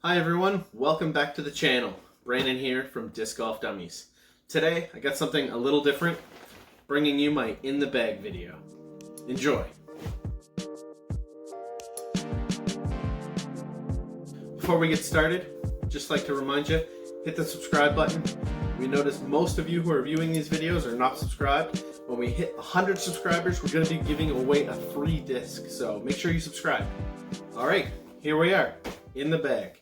Hi everyone, welcome back to the channel. Brandon here from Disc Golf Dummies. Today I got something a little different, bringing you my in the bag video. Enjoy. Before we get started, just like to remind you, hit the subscribe button. We notice most of you who are viewing these videos are not subscribed. When we hit 100 subscribers, we're going to be giving away a free disc, so make sure you subscribe. Alright, here we are, in the bag.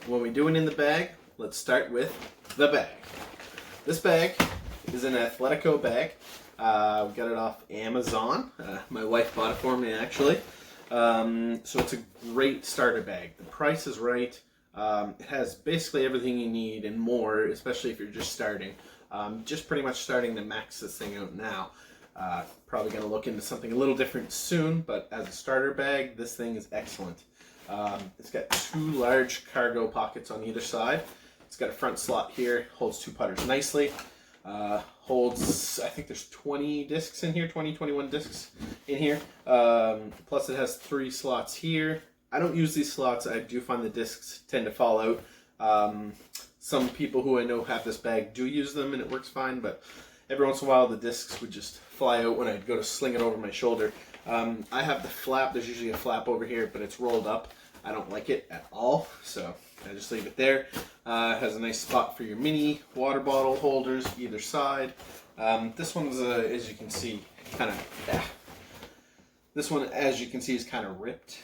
When we do it in the bag, let's start with the bag. This bag is an Athletico bag. We got it off Amazon. My wife bought it for me actually. So it's a great starter bag. The price is right. It has basically everything you need and more, especially if you're just starting. Just pretty much starting to max this thing out now. Probably going to look into something a little different soon, but as a starter bag, this thing is excellent. It's got two large cargo pockets on either side. It's got a front slot here, holds two putters nicely. Holds, I think there's 20 discs in here, 21 discs in here. Plus it has 3 slots here. I don't use these slots. I do find the discs tend to fall out. Some people who I know have this bag do use them and it works fine, but every once in a while the discs would just fly out when I'd go to sling it over my shoulder. I have the flap. There's usually a flap over here, but it's rolled up. I don't like it at all, so I just leave it there. It has a nice spot for your mini water bottle holders either side. This one's, as you can see, kind of, this one, as you can see, is kind of ripped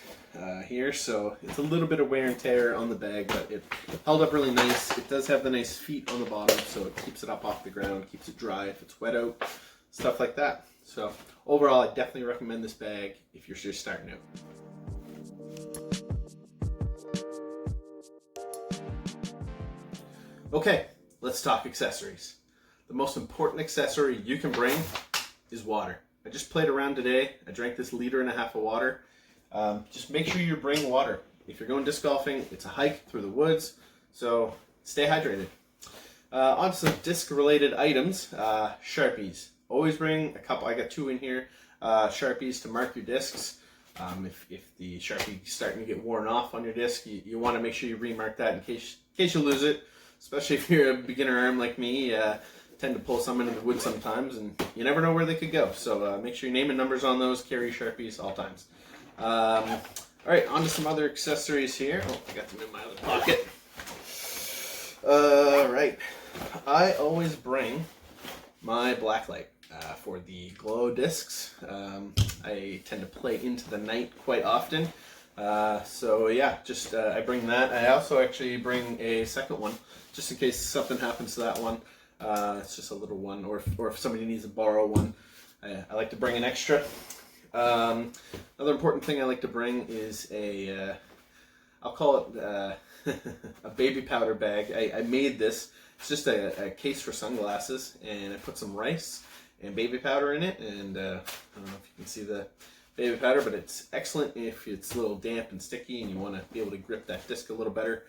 here, so it's a little bit of wear and tear on the bag, but it held up really nice. It does have the nice feet on the bottom, so it keeps it up off the ground, keeps it dry if it's wet out, stuff like that. So overall, I definitely recommend this bag if you're just starting out. Okay, let's talk accessories. The most important accessory you can bring is water. I just played around today. I drank this 1.5 liters of water. Just make sure you bring water. If you're going disc golfing, it's a hike through the woods, so stay hydrated. On to some disc-related items. Sharpies. Always bring a couple. I got 2 in here. Sharpies to mark your discs. If the Sharpie is starting to get worn off on your disc, you want to make sure you remark that in case you lose it. Especially if you're a beginner arm like me, tend to pull some into the wood sometimes, and you never know where they could go. So make sure your name and numbers on those. Carry Sharpies all times. All right, on to some other accessories here. Oh, I got them in my other pocket. All right, I always bring my blacklight for the glow discs. I tend to play into the night quite often. So yeah, just I bring that. I also actually bring a second one, just in case something happens to that one. It's just a little one, or if somebody needs to borrow one, I like to bring an extra. Another important thing I like to bring is a, I'll call it a baby powder bag. I made this. It's just a case for sunglasses, and I put some rice and baby powder in it, and I don't know if you can see the baby powder, but it's excellent if it's a little damp and sticky and you want to be able to grip that disc a little better.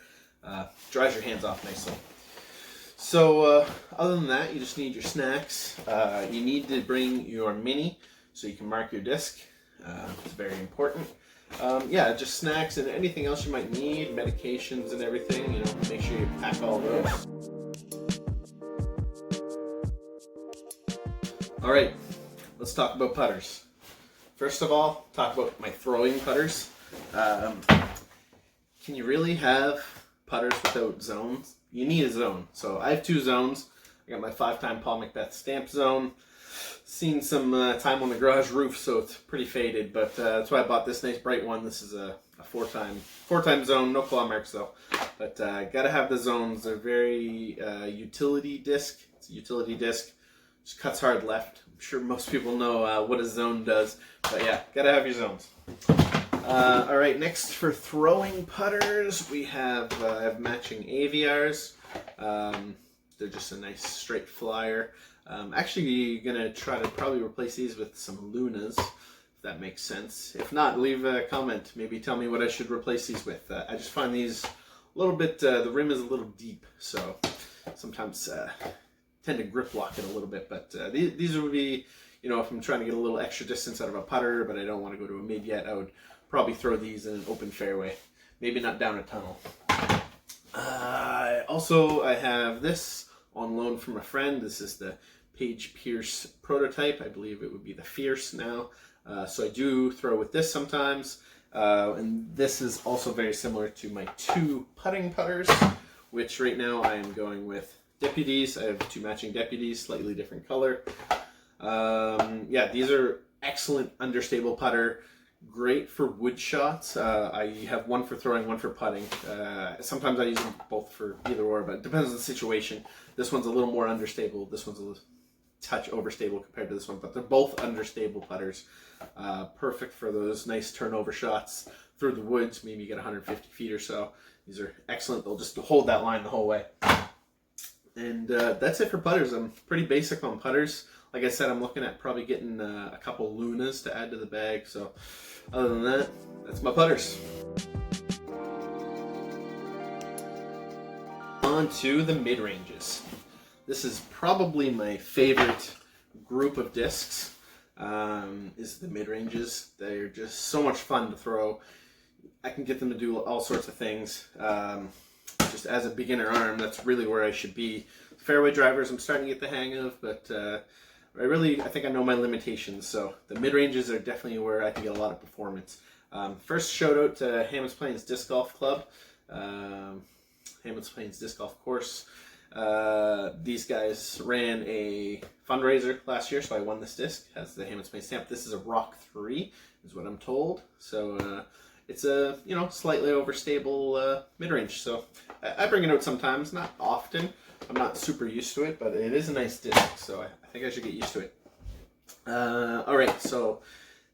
Dries your hands off nicely. So other than that, you just need your snacks. You need to bring your mini so you can mark your disc. It's very important. Yeah, just snacks and anything else you might need, medications and everything. You know, make sure you pack all those. All right, let's talk about putters. First of all, talk about my throwing putters. Can you really have putters without zones? You need a zone. So I have 2 zones. I got my 5-time Paul Macbeth stamp zone. Seen some time on the garage roof, so it's pretty faded, but that's why I bought this nice bright one. This is a 4-time zone, no claw marks though. But gotta have the zones. They're very utility disc. It's a utility disc. Just cuts hard left. I'm sure most people know what a zone does, but yeah, gotta have your zones. All right, next for throwing putters, we have I have matching AVRs. They're just a nice straight flyer. Actually, gonna try to probably replace these with some Lunas, if that makes sense. If not, leave a comment. Maybe tell me what I should replace these with. I just find these a little bit. The rim is a little deep, so sometimes tend to grip lock it a little bit. But these would be, you know, if I'm trying to get a little extra distance out of a putter, but I don't want to go to a mid yet, I would probably throw these in an open fairway. Maybe not down a tunnel. Also, I have this on loan from a friend. This is the Page Pierce prototype. I believe it would be the Fierce now. So I do throw with this sometimes. And this is also very similar to my 2 putting putters, which right now I am going with Deputies. I have 2 matching Deputies, slightly different color. Yeah, these are excellent understable putter. Great for wood shots. I have one for throwing, one for putting. Sometimes I use them both for either or, but it depends on the situation. This one's a little more understable. This one's a little touch overstable compared to this one, but they're both understable putters. Perfect for those nice turnover shots through the woods. Maybe you get 150 feet or so. These are excellent. They'll just hold that line the whole way. And that's it for putters. I'm pretty basic on putters. Like I said, I'm looking at probably getting a couple Lunas to add to the bag. So other than that, that's my putters. On to the mid-ranges. This is probably my favorite group of discs, is the mid-ranges. They're just so much fun to throw. I can get them to do all sorts of things. Just as a beginner arm, that's really where I should be. Fairway drivers I'm starting to get the hang of, but I think I know my limitations, so the mid-ranges are definitely where I can get a lot of performance. First shout out to Hammonds Plains Disc Golf Club, Hammonds Plains Disc Golf Course. These guys ran a fundraiser last year, so I won this disc. It has the Hammonds Plains stamp. This is a Rock 3, is what I'm told. So it's a slightly overstable mid-range. So I bring it out sometimes, not often. I'm not super used to it, but it is a nice disc, so I think I should get used to it. Alright, so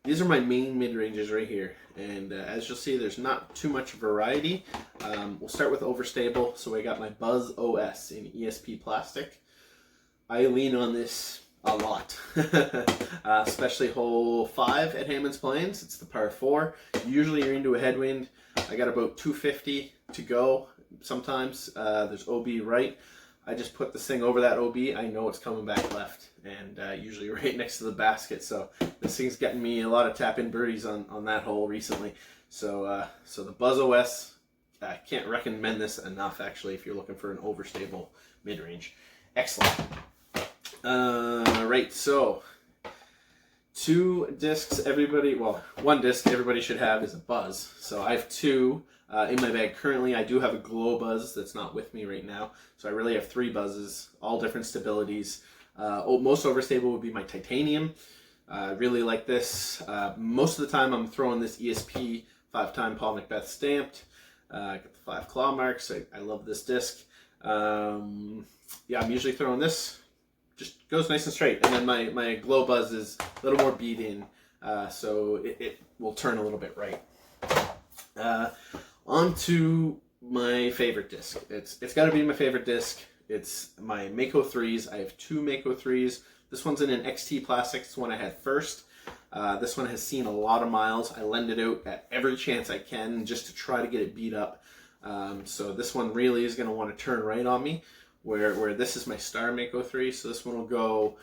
these are my main mid-ranges right here, and as you'll see, there's not too much variety. We'll start with overstable. So I got my Buzz OS in ESP plastic. I lean on this a lot, especially hole 5 at Hammonds Plains. It's the par 4. Usually you're into a headwind. I got about 250 to go. Sometimes there's OB right. I just put this thing over that OB. I know it's coming back left, and usually right next to the basket. So this thing's getting me a lot of tap-in birdies on that hole recently. So so the Buzz OS, I can't recommend this enough, actually, if you're looking for an overstable mid-range. Excellent. Right, so 2 discs one disc everybody should have is a Buzz. So I have 2 in my bag currently. I do have a Glow Buzz that's not with me right now. So I really have 3 Buzzes, all different stabilities. Most overstable would be my Titanium. I really like this. Most of the time I'm throwing this ESP 5-time Paul Macbeth stamped. I got the 5 claw marks. I love this disc. Yeah, I'm usually throwing this. Just goes nice and straight. And then my Glow Buzz is a little more beat in, so it will turn a little bit right. On to my favorite disc. It's got to be my favorite disc. It's my Mako 3s. I have 2 Mako 3s. This one's in an XT plastic. It's the one I had first. This one has seen a lot of miles. I lend it out at every chance I can just to try to get it beat up. So this one really is going to want to turn right on me, where this is my Star Mako 3. So this one will go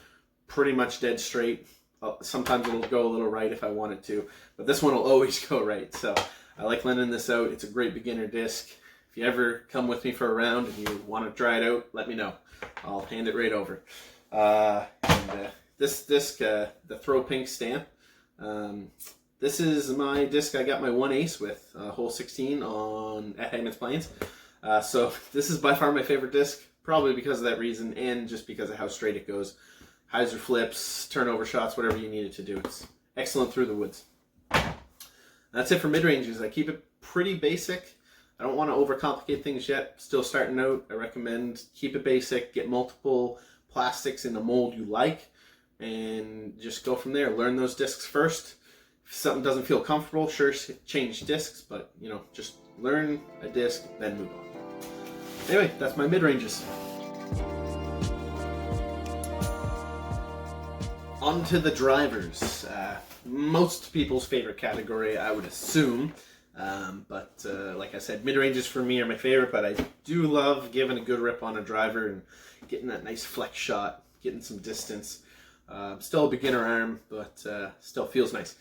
pretty much dead straight. Sometimes it'll go a little right if I want it to, but this one will always go right. So I like lending this out. It's a great beginner disc. If you ever come with me for a round and you want to try it out, let me know. I'll hand it right over. This disc, the Throw Pink stamp. This is my disc I got my 1 ace with, hole 16 at Hammonds Plains. So this is by far my favorite disc, probably because of that reason and just because of how straight it goes. Hyzer flips, turnover shots, whatever you need it to do. It's excellent through the woods. That's it for mid-ranges. I keep it pretty basic. I don't want to overcomplicate things yet. Still starting out. I recommend keep it basic. Get multiple plastics in the mold you like, and just go from there. Learn those discs first. If something doesn't feel comfortable, sure, change discs, but just learn a disc, then move on. Anyway, that's my mid-ranges. On to the drivers. Most people's favorite category, I would assume. But like I said, mid-ranges for me are my favorite, but I do love giving a good rip on a driver and getting that nice flex shot, getting some distance. Still a beginner arm, but still feels nice.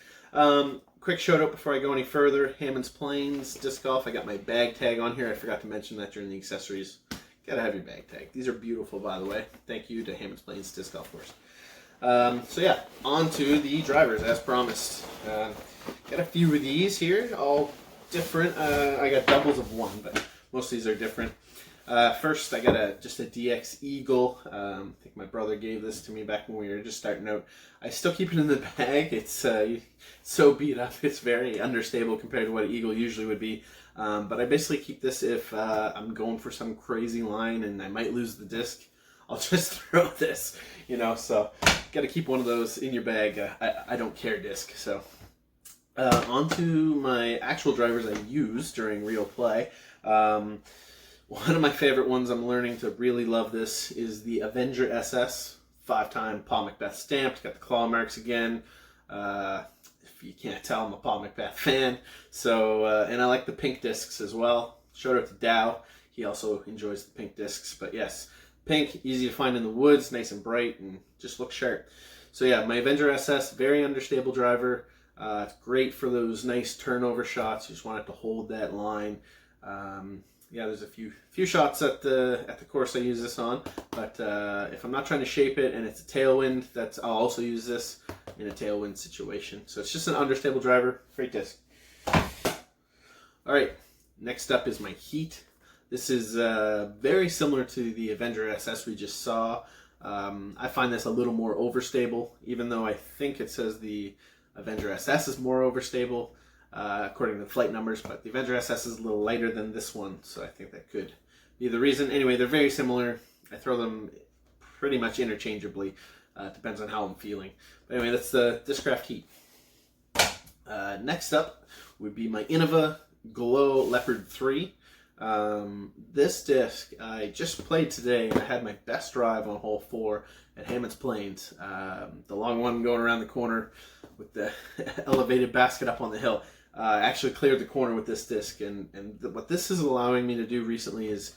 quick shout out before I go any further. Hammond's Plains Disc Golf. I got my bag tag on here. I forgot to mention that during the accessories. Gotta have your bag tag. These are beautiful, by the way. Thank you to Hammond's Plains Disc Golf Course. So yeah, on to the drivers as promised. Got a few of these here, all different. I got doubles of one, but most of these are different. First, I got just a DX Eagle. I think my brother gave this to me back when we were just starting out. I still keep it in the bag. It's so beat up. It's very understable compared to what an Eagle usually would be. But I basically keep this if I'm going for some crazy line and I might lose the disc. I'll just throw this, you know. So, got to keep one of those in your bag. I don't care disc. So, on to my actual drivers I use during real play. One of my favorite ones, I'm learning to really love this, is the Avenger SS. 5-time Paul Macbeth stamped. Got the claw marks again. If you can't tell, I'm a Paul Macbeth fan. So, and I like the pink discs as well. Shout out to Dow. He also enjoys the pink discs. But yes, pink, easy to find in the woods, nice and bright, and just look sharp. So yeah, my Avenger SS, very understable driver. It's great for those nice turnover shots. You just want it to hold that line. Yeah, there's a few shots at the course I use this on, but if I'm not trying to shape it and it's a tailwind, I'll also use this in a tailwind situation. So it's just an understable driver, great disc. All right, next up is my Heat. This is very similar to the Avenger SS we just saw. I find this a little more overstable, even though I think it says the Avenger SS is more overstable. According to the flight numbers, but the Avenger SS is a little lighter than this one, so I think that could be the reason. Anyway, they're very similar. I throw them pretty much interchangeably. Depends on how I'm feeling. But anyway, that's the Discraft Heat. Next up would be my Innova Glow Leopard 3. This disc I just played today, and I had my best drive on hole 4 at Hammond's Plains. The long one going around the corner with the elevated basket up on the hill. I actually cleared the corner with this disc, and what this is allowing me to do recently is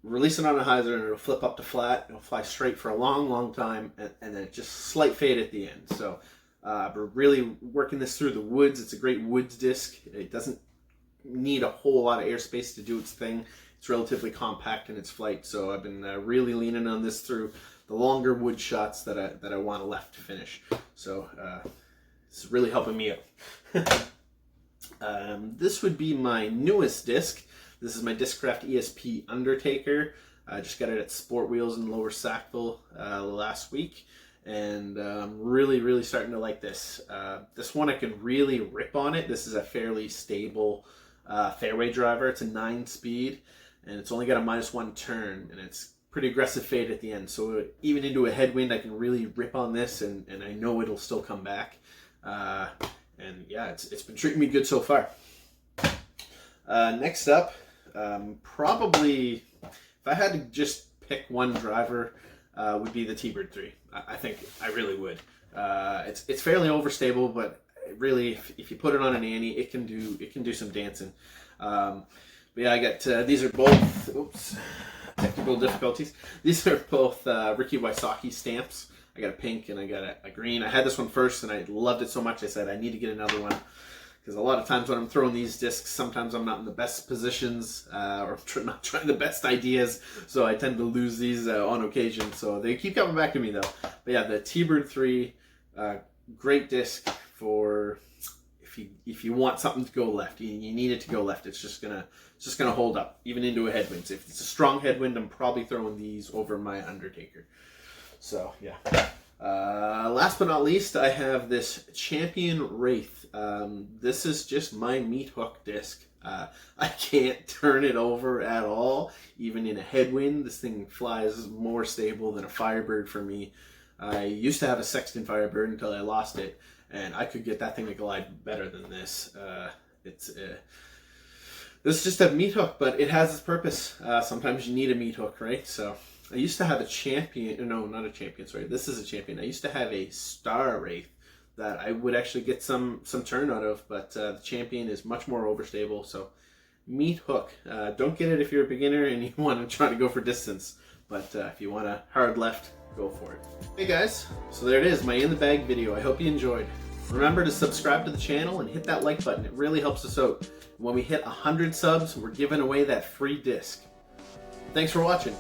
release it on a hyzer and it'll flip up to flat. It'll fly straight for a long time, and then just slight fade at the end. So we're really working this through the woods. It's a great woods disc. It doesn't need a whole lot of airspace to do its thing. It's relatively compact in its flight, so I've been really leaning on this through the longer wood shots that I want a left to finish. So it's really helping me out. This would be my newest disc. This is my Discraft ESP Undertaker. I just got it at Sport Wheels in Lower Sackville last week, and I'm really starting to like this. This one I can really rip on it. This is a fairly stable fairway driver. It's a 9-speed, and it's only got a -1 turn, and it's pretty aggressive fade at the end. So even into a headwind, I can really rip on this, and I know it'll still come back. And yeah, it's been treating me good so far. Next up, probably, if I had to just pick one driver, would be the T-Bird 3. I think I really would. It's fairly overstable, but really, if you put it on an Annie, it can do some dancing. But yeah, I got these are both. Oops, technical difficulties. These are both Ricky Wysocki stamps. I got a pink and I got a green. I had this one first and I loved it so much I said I need to get another one, because a lot of times when I'm throwing these discs, sometimes I'm not in the best positions or not trying the best ideas, so I tend to lose these on occasion. So they keep coming back to me though. But yeah, the T-Bird 3, great disc for if you want something to go left. You need it to go left. It's just gonna hold up even into a headwind. So if it's a strong headwind, I'm probably throwing these over my Undertaker. So yeah. Last but not least, I have this Champion Wraith. This is just my meat hook disc. I can't turn it over at all, even in a headwind. This thing flies more stable than a Firebird for me. I used to have a Sexton Firebird until I lost it, and I could get that thing to glide better than this. This is just a meat hook, but it has its purpose. Sometimes you need a meat hook, right? So I used to have a Champion, no, not a Champion, sorry, this is a Champion. I used to have a Star Wraith that I would actually get some turn out of, but the Champion is much more overstable, so meat hook. Don't get it if you're a beginner and you want to try to go for distance, but if you want a hard left, go for it. Hey guys, so there it is, my in the bag video. I hope you enjoyed. Remember to subscribe to the channel and hit that like button. It really helps us out. When we hit 100 subs, we're giving away that free disc. Thanks for watching.